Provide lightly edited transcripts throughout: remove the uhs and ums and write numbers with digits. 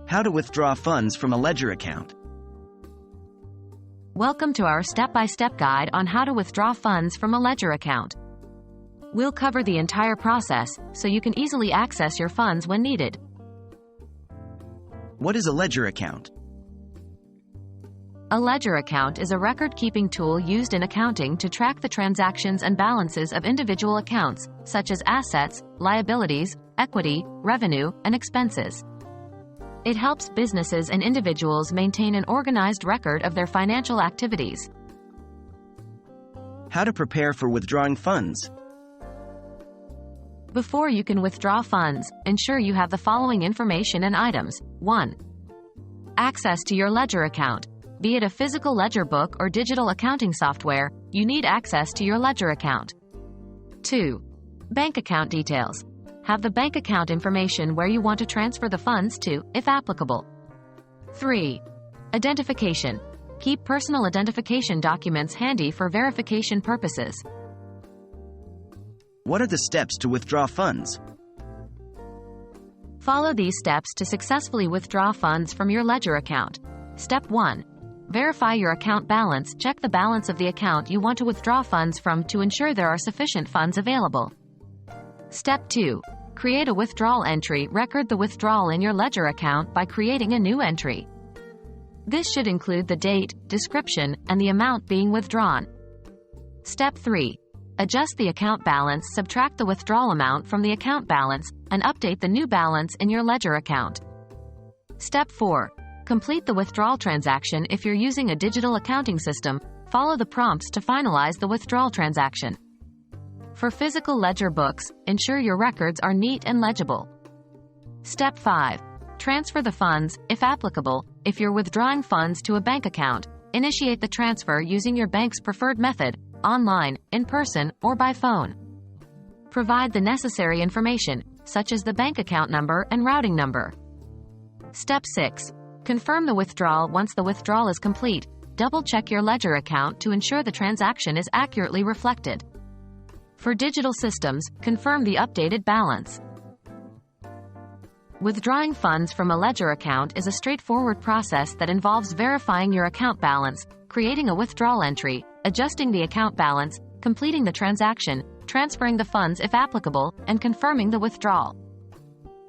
How to withdraw funds from a ledger account. Welcome to our step-by-step guide on how to withdraw funds from a ledger account. We'll cover the entire process, so you can easily access your funds when needed. What is a ledger account? A ledger account is a record-keeping tool used in accounting to track the transactions and balances of individual accounts, such as assets, liabilities, equity, revenue, and expenses. It helps businesses and individuals maintain an organized record of their financial activities. How to prepare for withdrawing funds. Before you can withdraw funds, ensure you have the following information and items. 1. Access to your ledger account. Be it a physical ledger book or digital accounting software, you need access to your ledger account. 2. Bank account details. Have the bank account information where you want to transfer the funds to, if applicable. 3. Identification. Keep personal identification documents handy for verification purposes. What are the steps to withdraw funds? Follow these steps to successfully withdraw funds from your ledger account. Step 1. Verify your account balance. Check the balance of the account you want to withdraw funds from to ensure there are sufficient funds available. Step 2. Create a withdrawal entry. Record the withdrawal in your ledger account by creating a new entry. This should include the date, description, and the amount being withdrawn. Step 3. Adjust the account balance. Subtract the withdrawal amount from the account balance, and update the new balance in your ledger account. Step 4. Complete the withdrawal transaction. If you're using a digital accounting system, follow the prompts to finalize the withdrawal transaction. For physical ledger books, ensure your records are neat and legible. Step 5. Transfer the funds, if applicable. If you're withdrawing funds to a bank account, initiate the transfer using your bank's preferred method, online, in person, or by phone. Provide the necessary information, such as the bank account number and routing number. Step 6. Confirm the withdrawal. Once the withdrawal is complete, double-check your ledger account to ensure the transaction is accurately reflected. For digital systems, confirm the updated balance. Withdrawing funds from a ledger account is a straightforward process that involves verifying your account balance, creating a withdrawal entry, adjusting the account balance, completing the transaction, transferring the funds if applicable, and confirming the withdrawal.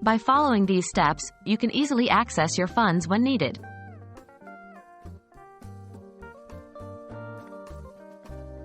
By following these steps, you can easily access your funds when needed.